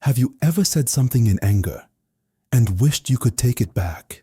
Have you ever said something in anger and wished you could take it back?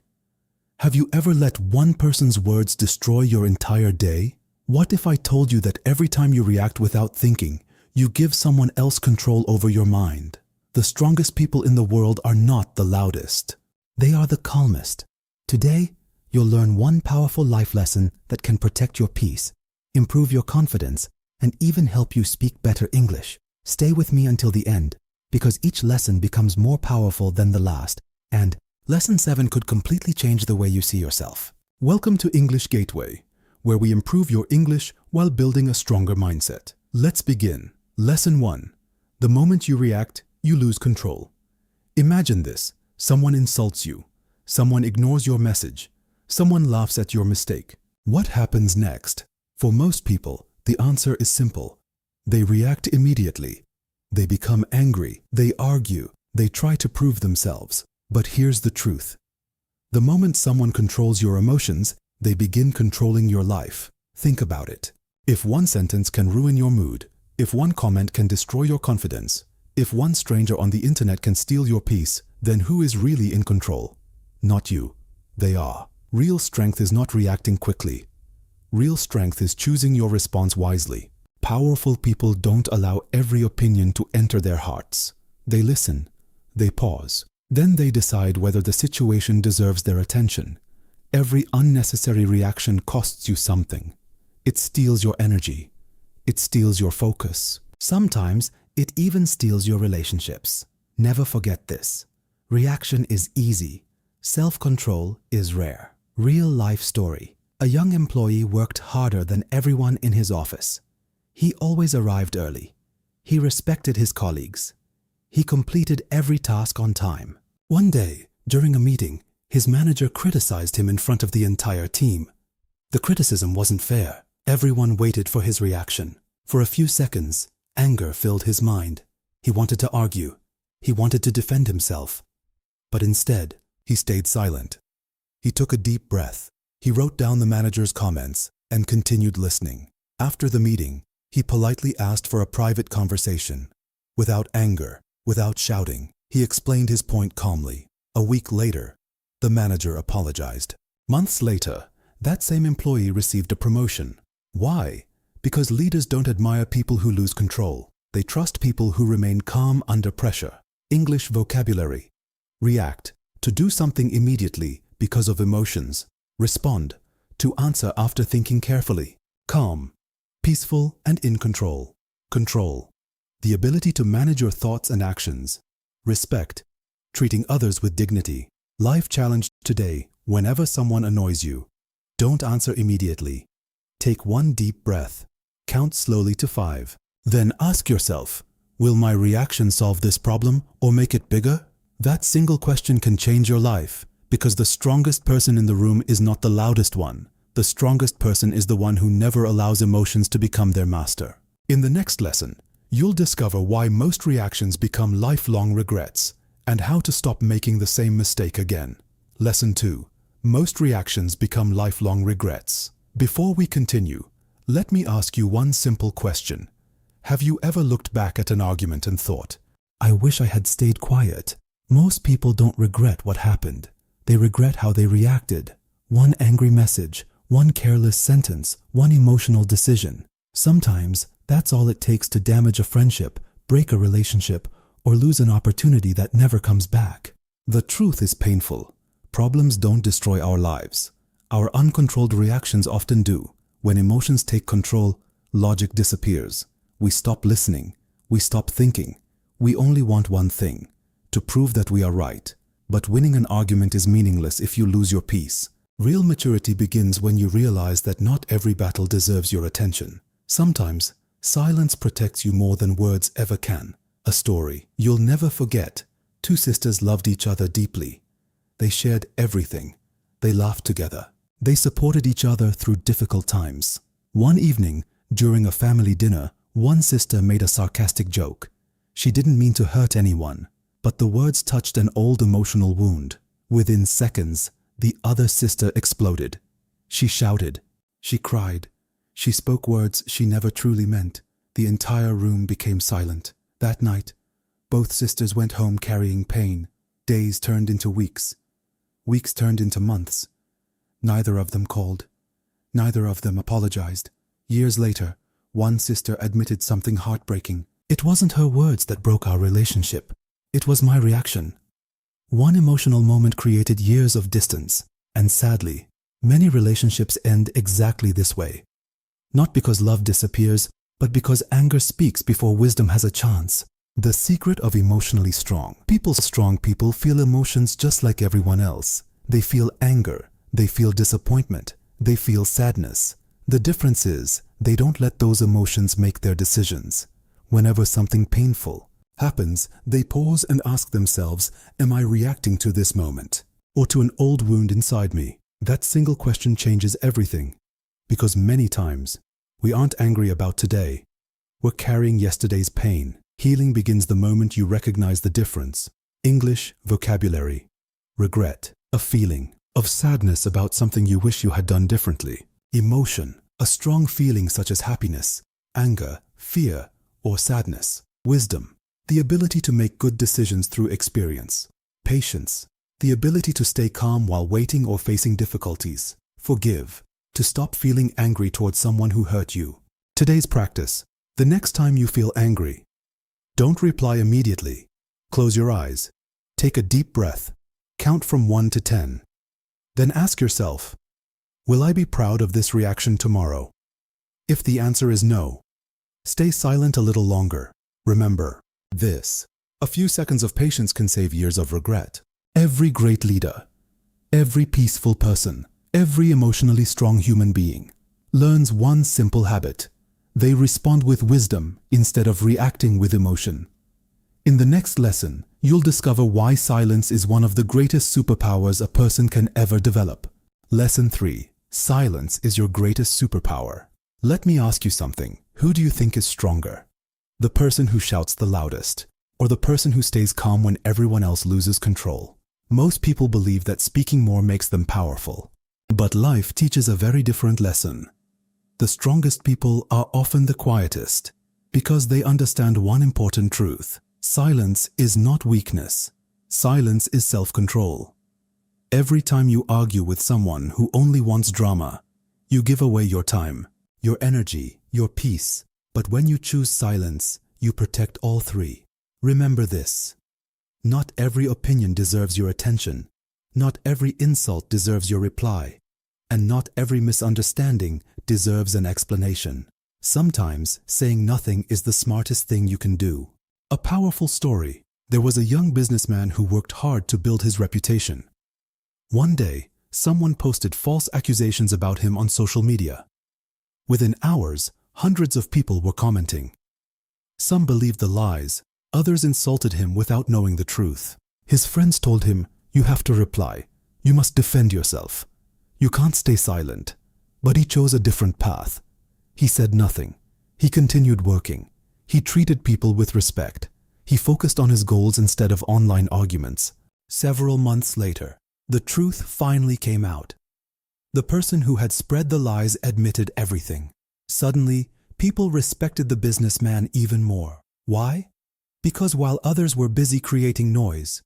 Have you ever let one person's words destroy your entire day? What if I told you that every time you react without thinking, you give someone else control over your mind? The strongest people in the world are not the loudest. They are the calmest. Today, you'll learn one powerful life lesson that can protect your peace, improve your confidence, and even help you speak better English. Stay with me until the end, because each lesson becomes more powerful than the last, and Lesson 7 could completely change the way you see yourself. Welcome to English Gateway, where we improve your English while building a stronger mindset. Let's begin. Lesson 1. The moment you react, you lose control. Imagine this. Someone insults you. Someone ignores your message. Someone laughs at your mistake. What happens next? For most people, the answer is simple. They react immediately. They become angry. They argue. They try to prove themselves. But here's the truth. The moment someone controls your emotions, they begin controlling your life. Think about it. If one sentence can ruin your mood, if one comment can destroy your confidence, if one stranger on the internet can steal your peace, then who is really in control? Not you. They are. Real strength is not reacting quickly. Real strength is choosing your response wisely. Powerful people don't allow every opinion to enter their hearts. They listen. They pause. Then they decide whether the situation deserves their attention. Every unnecessary reaction costs you something. It steals your energy. It steals your focus. Sometimes it even steals your relationships. Never forget this. Reaction is easy. Self-control is rare. Real life story. A young employee worked harder than everyone in his office. He always arrived early. He respected his colleagues. He completed every task on time. One day, during a meeting, his manager criticized him in front of the entire team. The criticism wasn't fair. Everyone waited for his reaction. For a few seconds, anger filled his mind. He wanted to argue. He wanted to defend himself. But instead, he stayed silent. He took a deep breath. He wrote down the manager's comments and continued listening. After the meeting, he politely asked for a private conversation. Without anger, without shouting, he explained his point calmly. A week later, the manager apologized. Months later, that same employee received a promotion. Why? Because leaders don't admire people who lose control. They trust people who remain calm under pressure. English vocabulary. React. To do something immediately because of emotions. Respond. To answer after thinking carefully. Calm. Peaceful and in control. Control. The ability to manage your thoughts and actions. Respect. Treating others with dignity. Life challenge today. Whenever someone annoys you, don't answer immediately. Take one deep breath. Count slowly to 5. Then ask yourself, will my reaction solve this problem or make it bigger? That single question can change your life, because the strongest person in the room is not the loudest one. The strongest person is the one who never allows emotions to become their master. In the next lesson, you'll discover why most reactions become lifelong regrets and how to stop making the same mistake again. Lesson 2. Most reactions become lifelong regrets. Before we continue, let me ask you one simple question. Have you ever looked back at an argument and thought, I wish I had stayed quiet? Most people don't regret what happened. They regret how they reacted. One angry message, one careless sentence, one emotional decision. Sometimes that's all it takes to damage a friendship, break a relationship, or lose an opportunity that never comes back. The truth is painful. Problems don't destroy our lives. Our uncontrolled reactions often do. When emotions take control, logic disappears. We stop listening. We stop thinking. We only want one thing, to prove that we are right. But winning an argument is meaningless if you lose your peace. Real maturity begins when you realize that not every battle deserves your attention. Sometimes, silence protects you more than words ever can. A story you'll never forget. 2 sisters loved each other deeply. They shared everything. They laughed together. They supported each other through difficult times. One evening, during a family dinner, one sister made a sarcastic joke. She didn't mean to hurt anyone, but the words touched an old emotional wound. Within seconds, the other sister exploded. She shouted. She cried. She spoke words she never truly meant. The entire room became silent. That night, Both sisters went home carrying pain. Days turned into weeks. Weeks turned into months. Neither of them called. Neither of them apologized. Years later, one sister admitted something heartbreaking. It wasn't her words that broke our relationship. It was my reaction. One emotional moment created years of distance, and sadly, many relationships end exactly this way. Not because love disappears, but because anger speaks before wisdom has a chance. The secret of emotionally strong people feel emotions just like everyone else. They feel anger, they feel disappointment, they feel sadness. The difference is, they don't let those emotions make their decisions. Whenever something painful happens, they pause and ask themselves, am I reacting to this moment or to an old wound inside me? That single question changes everything, because many times we aren't angry about today. We're carrying yesterday's pain. Healing begins the moment you recognize the difference. English vocabulary. Regret, a feeling of sadness about something you wish you had done differently. Emotion, a strong feeling such as happiness, anger, fear, or sadness. Wisdom, the ability to make good decisions through experience. Patience, the ability to stay calm while waiting or facing difficulties. Forgive, to stop feeling angry towards someone who hurt you. Today's practice. The next time you feel angry, don't reply immediately. Close your eyes. Take a deep breath. Count from 1 to 10. Then ask yourself, will I be proud of this reaction tomorrow? If the answer is no, stay silent a little longer. Remember this. A few seconds of patience can save years of regret. Every great leader, every peaceful person, every emotionally strong human being learns one simple habit. They respond with wisdom instead of reacting with emotion. In the next lesson, you'll discover why silence is one of the greatest superpowers a person can ever develop. Lesson 3. Silence is your greatest superpower. Let me ask you something. Who do you think is stronger? The person who shouts the loudest, or the person who stays calm when everyone else loses control? Most people believe that speaking more makes them powerful. But life teaches a very different lesson. The strongest people are often the quietest, because they understand one important truth. Silence is not weakness. Silence is self-control. Every time you argue with someone who only wants drama, you give away your time, your energy, your peace. But when you choose silence, you protect all three. Remember this. Not every opinion deserves your attention. Not every insult deserves your reply. And not every misunderstanding deserves an explanation. Sometimes saying nothing is the smartest thing you can do. A powerful story. There was a young businessman who worked hard to build his reputation. One day, someone posted false accusations about him on social media. Within hours, hundreds of people were commenting. Some believed the lies, others insulted him without knowing the truth. His friends told him, "You have to reply. You must defend yourself. You can't stay silent." But he chose a different path. He said nothing. He continued working. He treated people with respect. He focused on his goals instead of online arguments. Several months later, the truth finally came out. The person who had spread the lies admitted everything. Suddenly, people respected the businessman even more. Why? Because while others were busy creating noise,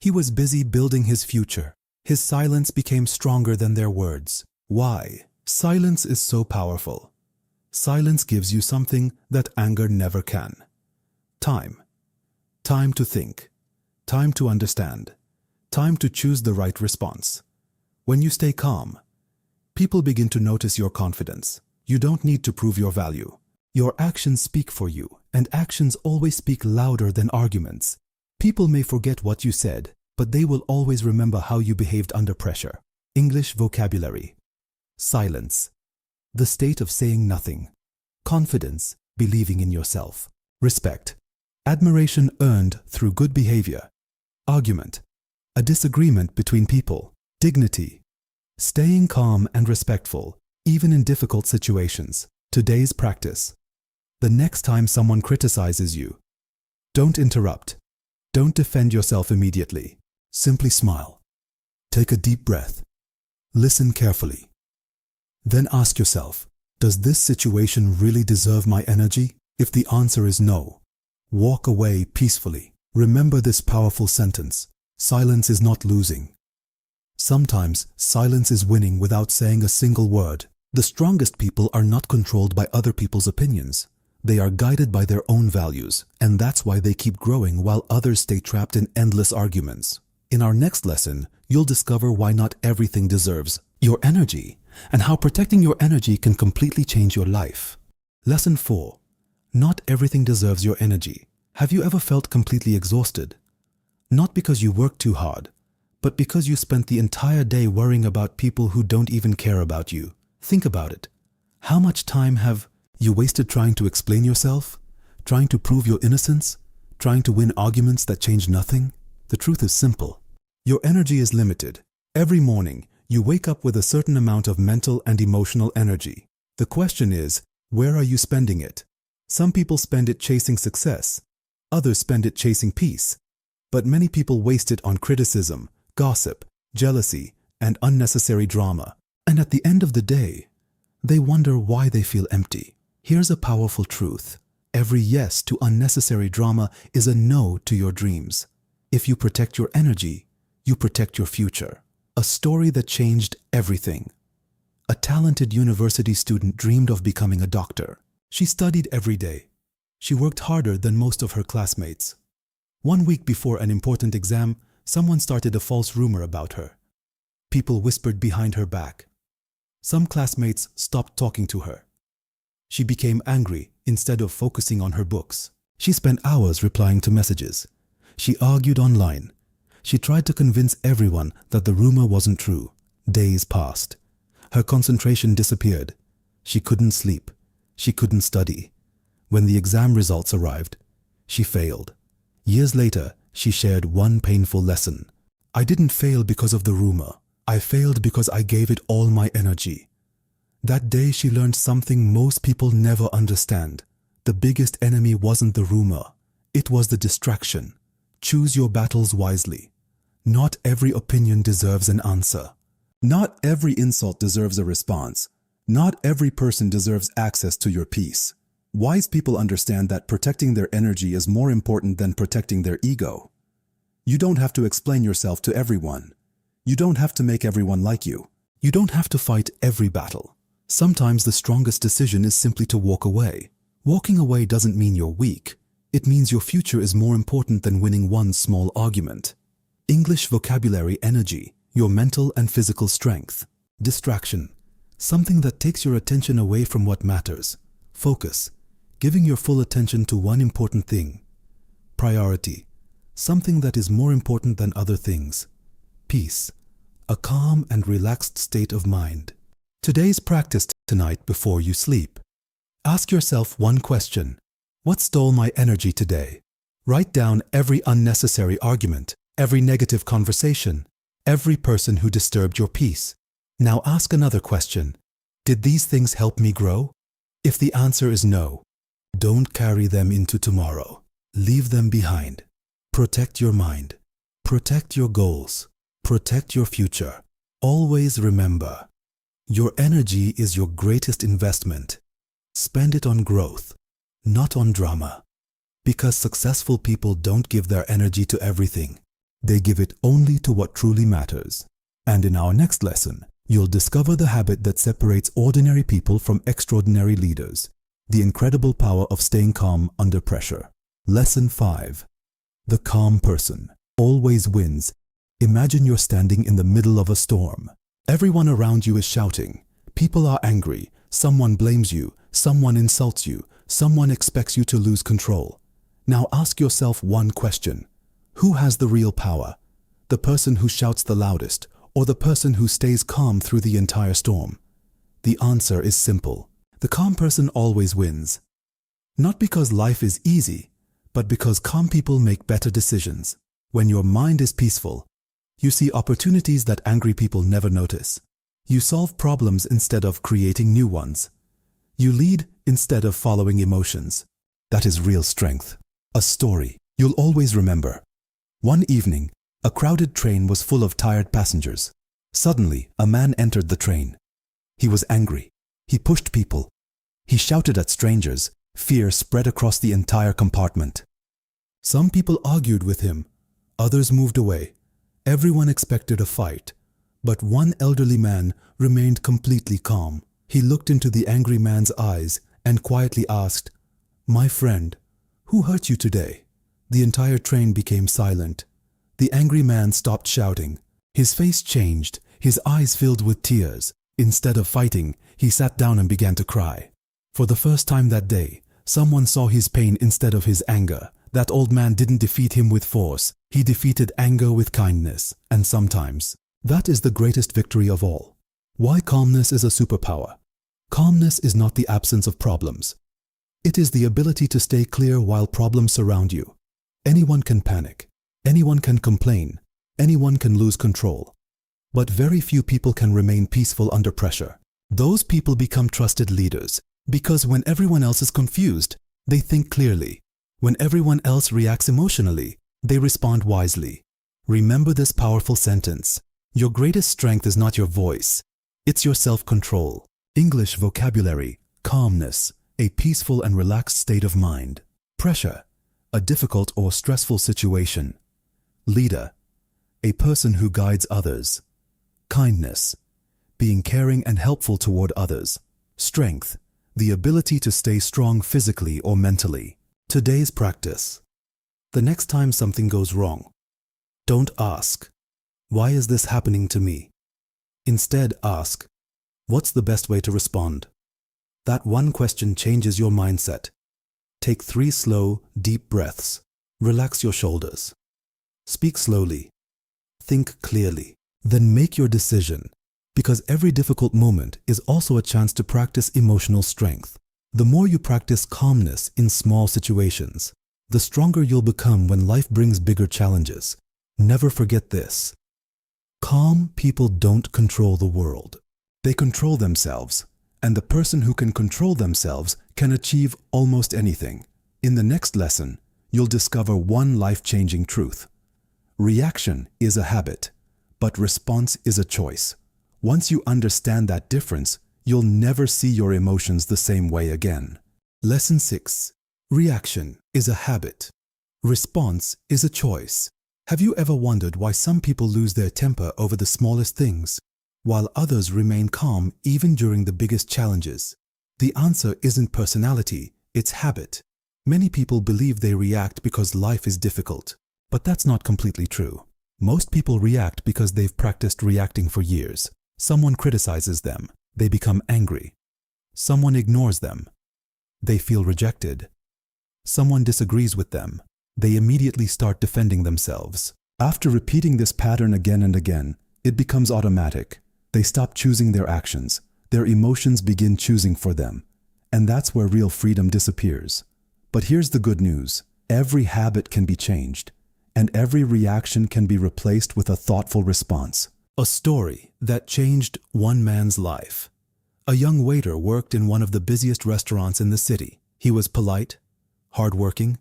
he was busy building his future. His silence became stronger than their words. Why? Silence is so powerful. Silence gives you something that anger never can. Time. Time to think. Time to understand. Time to choose the right response. When you stay calm, people begin to notice your confidence. You don't need to prove your value. Your actions speak for you, and actions always speak louder than arguments. People may forget what you said, but they will always remember how you behaved under pressure. English vocabulary. Silence. The state of saying nothing. Confidence. Believing in yourself. Respect. Admiration earned through good behavior. Argument. A disagreement between people. Dignity. Staying calm and respectful, even in difficult situations. Today's practice. The next time someone criticizes you, don't interrupt. Don't defend yourself immediately. Simply smile. Take a deep breath. Listen carefully. Then ask yourself, does this situation really deserve my energy? If the answer is no, walk away peacefully. Remember this powerful sentence: silence is not losing. Sometimes silence is winning without saying a single word. The strongest people are not controlled by other people's opinions. They are guided by their own values, and that's why they keep growing while others stay trapped in endless arguments. In our next lesson, you'll discover why not everything deserves your energy, and how protecting your energy can completely change your life. Lesson 4. Not everything deserves your energy. Have you ever felt completely exhausted? Not because you worked too hard, but because you spent the entire day worrying about people who don't even care about you. Think about it. How much time have you wasted trying to explain yourself? Trying to prove your innocence? Trying to win arguments that change nothing? The truth is simple. Your energy is limited. Every morning, you wake up with a certain amount of mental and emotional energy. The question is, where are you spending it? Some people spend it chasing success. Others spend it chasing peace. But many people waste it on criticism, gossip, jealousy, and unnecessary drama. And at the end of the day, they wonder why they feel empty. Here's a powerful truth. Every yes to unnecessary drama is a no to your dreams. If you protect your energy, you protect your future. A story that changed everything. A talented university student dreamed of becoming a doctor. She studied every day. She worked harder than most of her classmates. 1 week before an important exam, someone started a false rumor about her. People whispered behind her back. Some classmates stopped talking to her. She became angry instead of focusing on her books. She spent hours replying to messages. She argued online. She tried to convince everyone that the rumor wasn't true. Days passed. Her concentration disappeared. She couldn't sleep. She couldn't study. When the exam results arrived, she failed. Years later, she shared one painful lesson. I didn't fail because of the rumor. I failed because I gave it all my energy. That day she learned something most people never understand. The biggest enemy wasn't the rumor. It was the distraction. Choose your battles wisely. Not every opinion deserves an answer. Not every insult deserves a response. Not every person deserves access to your peace. Wise people understand that protecting their energy is more important than protecting their ego. You don't have to explain yourself to everyone. You don't have to make everyone like you. You don't have to fight every battle. Sometimes the strongest decision is simply to walk away. Walking away doesn't mean you're weak. It means your future is more important than winning one small argument. English vocabulary: energy, your mental and physical strength. Distraction, something that takes your attention away from what matters. Focus, giving your full attention to one important thing. Priority, something that is more important than other things. Peace, a calm and relaxed state of mind. Today's practice tonight before you sleep. Ask yourself one question. What stole my energy today? Write down every unnecessary argument, every negative conversation, every person who disturbed your peace. Now ask another question. Did these things help me grow? If the answer is no, don't carry them into tomorrow. Leave them behind. Protect your mind. Protect your goals. Protect your future. Always remember, your energy is your greatest investment. Spend it on growth, not on drama. Because successful people don't give their energy to everything. They give it only to what truly matters. And in our next lesson, you'll discover the habit that separates ordinary people from extraordinary leaders. The incredible power of staying calm under pressure. Lesson 5. The calm person always wins. Imagine you're standing in the middle of a storm. Everyone around you is shouting. People are angry. Someone blames you. Someone insults you. Someone expects you to lose control. Now ask yourself one question. Who has the real power? The person who shouts the loudest, or the person who stays calm through the entire storm? The answer is simple. The calm person always wins. Not because life is easy, but because calm people make better decisions. When your mind is peaceful, you see opportunities that angry people never notice. You solve problems instead of creating new ones. You lead instead of following emotions. That is real strength. A story you'll always remember. One evening, a crowded train was full of tired passengers. Suddenly, a man entered the train. He was angry. He pushed people. He shouted at strangers. Fear spread across the entire compartment. Some people argued with him, others moved away. Everyone expected a fight, but one elderly man remained completely calm. He looked into the angry man's eyes and quietly asked, "My friend, who hurt you today?" The entire train became silent. The angry man stopped shouting. His face changed, his eyes filled with tears. Instead of fighting, he sat down and began to cry. For the first time that day, someone saw his pain instead of his anger. That old man didn't defeat him with force. He defeated anger with kindness. And sometimes, that is the greatest victory of all. Why calmness is a superpower. Calmness is not the absence of problems. It is the ability to stay clear while problems surround you. Anyone can panic. Anyone can complain. Anyone can lose control. But very few people can remain peaceful under pressure. Those people become trusted leaders because when everyone else is confused, they think clearly. When everyone else reacts emotionally, they respond wisely. Remember this powerful sentence. Your greatest strength is not your voice. It's your self-control. English vocabulary: calmness, a peaceful and relaxed state of mind. Pressure, a difficult or stressful situation. Leader, a person who guides others. Kindness, being caring and helpful toward others. Strength, the ability to stay strong physically or mentally. Today's practice. The next time something goes wrong, don't ask, "Why is this happening to me?" Instead ask, "What's the best way to respond?" That one question changes your mindset. Take 3 slow, deep breaths. Relax your shoulders. Speak slowly. Think clearly. Then make your decision, because every difficult moment is also a chance to practice emotional strength. The more you practice calmness in small situations, the stronger you'll become when life brings bigger challenges. Never forget this. Calm people don't control the world. They control themselves, and the person who can control themselves can achieve almost anything. In the next lesson, you'll discover one life-changing truth. Reaction is a habit, but response is a choice. Once you understand that difference, you'll never see your emotions the same way again. Lesson 6. Reaction is a habit. Response is a choice. Have you ever wondered why some people lose their temper over the smallest things, while others remain calm even during the biggest challenges? The answer isn't personality, it's habit. Many people believe they react because life is difficult, but that's not completely true. Most people react because they've practiced reacting for years. Someone criticizes them, they become angry. Someone ignores them, they feel rejected. Someone disagrees with them, they immediately start defending themselves. After repeating this pattern again and again, it becomes automatic. They stop choosing their actions, their emotions begin choosing for them. And that's where real freedom disappears. But here's the good news. Every habit can be changed, and every reaction can be replaced with a thoughtful response. A story that changed one man's life. A young waiter worked in one of the busiest restaurants in the city. He was polite, hardworking,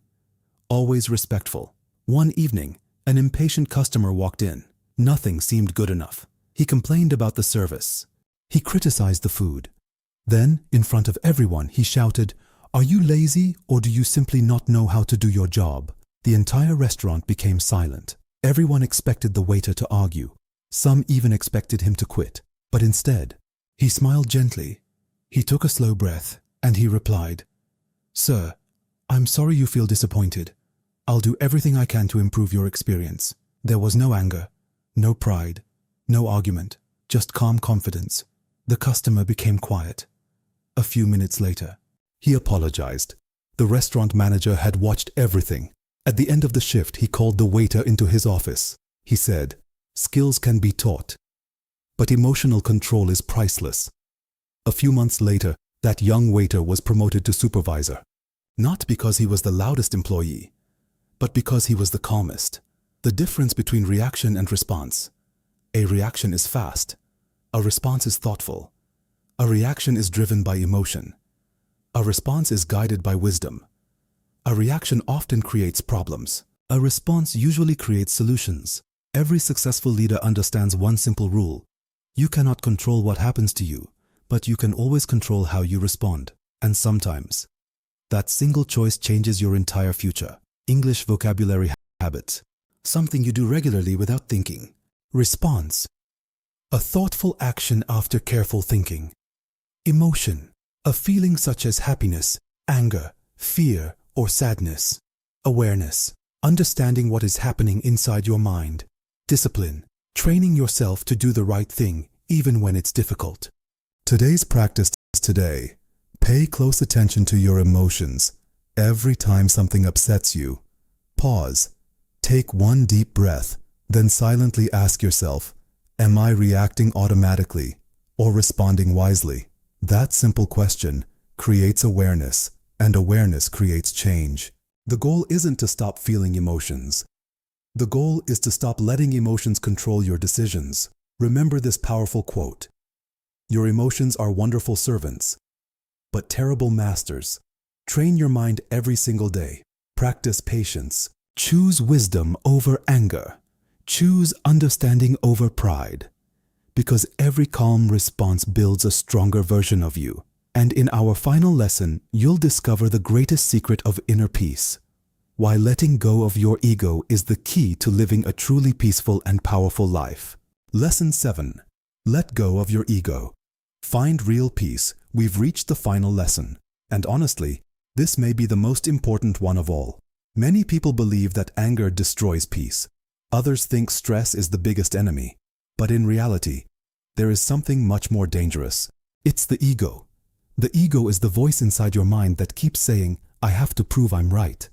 always respectful. One evening, an impatient customer walked in. Nothing seemed good enough. He complained about the service. He criticized the food. Then, in front of everyone, he shouted, "Are you lazy or do you simply not know how to do your job?" The entire restaurant became silent. Everyone expected the waiter to argue. Some even expected him to quit. But instead, he smiled gently. He took a slow breath and he replied, "Sir, I'm sorry you feel disappointed. I'll do everything I can to improve your experience." There was no anger, no pride, no argument, just calm confidence. The customer became quiet. A few minutes later, he apologized. The restaurant manager had watched everything. At the end of the shift, he called the waiter into his office. He said, "Skills can be taught, but emotional control is priceless." A few months later, that young waiter was promoted to supervisor. Not because he was the loudest employee, but because he was the calmest. The difference between reaction and response. A reaction is fast. A response is thoughtful. A reaction is driven by emotion. A response is guided by wisdom. A reaction often creates problems. A response usually creates solutions. Every successful leader understands one simple rule. You cannot control what happens to you, but you can always control how you respond. And sometimes, that single choice changes your entire future. English vocabulary habit. Something you do regularly without thinking. Response. A thoughtful action after careful thinking. Emotion. A feeling such as happiness, anger, fear, or sadness. Awareness. Understanding what is happening inside your mind. Discipline. Training yourself to do the right thing, even when it's difficult. Today's practice today. Pay close attention to your emotions. Every time something upsets you, pause. Take one deep breath, then silently ask yourself, am I reacting automatically or responding wisely? That simple question creates awareness, and awareness creates change. The goal isn't to stop feeling emotions. The goal is to stop letting emotions control your decisions. Remember this powerful quote. Your emotions are wonderful servants, but terrible masters. Train your mind every single day. Practice patience. Choose wisdom over anger. Choose understanding over pride. Because every calm response builds a stronger version of you. And in our final lesson, you'll discover the greatest secret of inner peace. Why letting go of your ego is the key to living a truly peaceful and powerful life. Lesson 7. Let go of your ego. Find real peace. We've reached the final lesson. And honestly, this may be the most important one of all. Many people believe that anger destroys peace. Others think stress is the biggest enemy. But in reality, there is something much more dangerous. It's the ego. The ego is the voice inside your mind that keeps saying, I have to prove I'm right.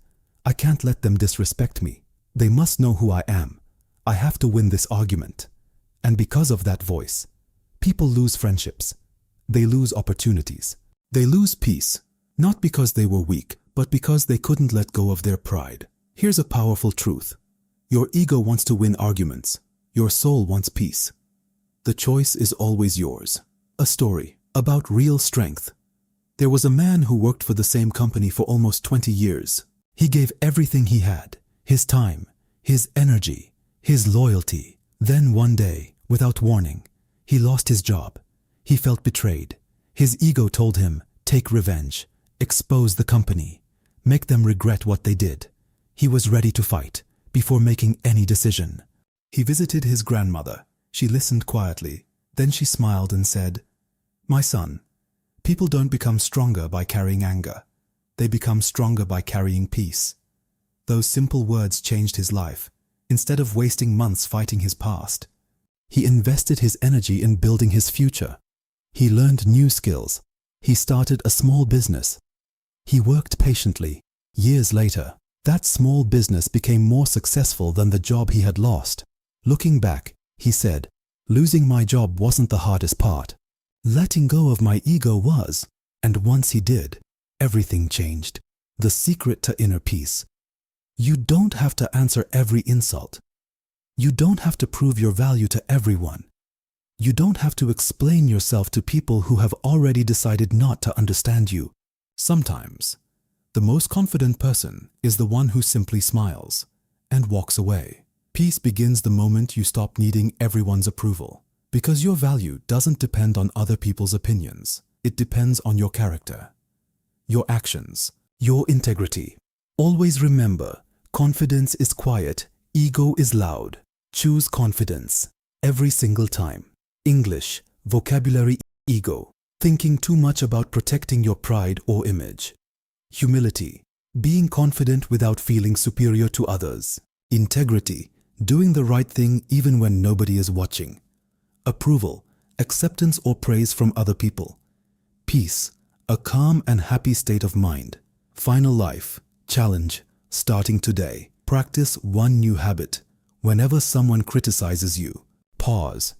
I can't let them disrespect me. They must know who I am. I have to win this argument. And because of that voice, people lose friendships. They lose opportunities. They lose peace, not because they were weak, but because they couldn't let go of their pride. Here's a powerful truth. Your ego wants to win arguments. Your soul wants peace. The choice is always yours. A story about real strength. There was a man who worked for the same company for almost 20 years. He gave everything he had, his time, his energy, his loyalty. Then one day, without warning, he lost his job. He felt betrayed. His ego told him, take revenge, expose the company, make them regret what they did. He was ready to fight before making any decision. He visited his grandmother. She listened quietly. Then she smiled and said, my son, people don't become stronger by carrying anger. They become stronger by carrying peace. Those simple words changed his life. Instead of wasting months fighting his past, he invested his energy in building his future. He learned new skills. He started a small business. He worked patiently. Years later, that small business became more successful than the job he had lost. Looking back, he said, losing my job wasn't the hardest part. Letting go of my ego was. And once he did, everything changed. The secret to inner peace. You don't have to answer every insult. You don't have to prove your value to everyone. You don't have to explain yourself to people who have already decided not to understand you. Sometimes, the most confident person is the one who simply smiles and walks away. Peace begins the moment you stop needing everyone's approval. Because your value doesn't depend on other people's opinions. It depends on your character, your actions, your integrity. Always remember, confidence is quiet, ego is loud. Choose confidence every single time. English, vocabulary, ego. Thinking too much about protecting your pride or image. Humility, being confident without feeling superior to others. Integrity, doing the right thing even when nobody is watching. Approval, acceptance or praise from other people. Peace, a calm and happy state of mind. Final life, challenge, starting today. Practice one new habit. Whenever someone criticizes you, pause,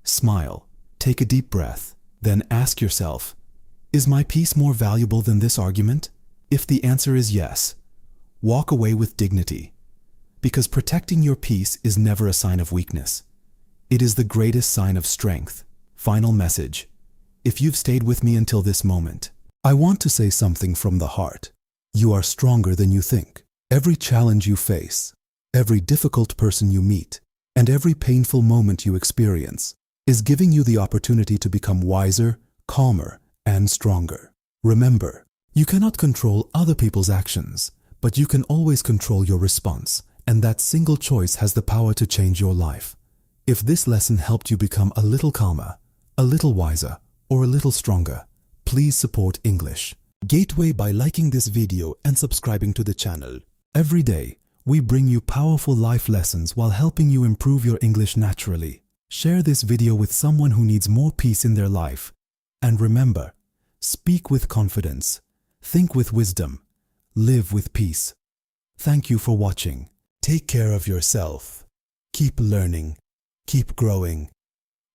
smile, take a deep breath, then ask yourself, is my peace more valuable than this argument? If the answer is yes, walk away with dignity. Because protecting your peace is never a sign of weakness. It is the greatest sign of strength. Final message. If you've stayed with me until this moment, I want to say something from the heart. You are stronger than you think. Every challenge you face, every difficult person you meet, and every painful moment you experience is giving you the opportunity to become wiser, calmer, and stronger. Remember, you cannot control other people's actions, but you can always control your response, and that single choice has the power to change your life. If this lesson helped you become a little calmer, a little wiser, or a little stronger, please support English Gateway by liking this video and subscribing to the channel. Every day, we bring you powerful life lessons while helping you improve your English naturally. Share this video with someone who needs more peace in their life. And remember, speak with confidence, think with wisdom, live with peace. Thank you for watching. Take care of yourself. Keep learning, keep growing,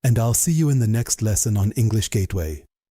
and I'll see you in the next lesson on English Gateway.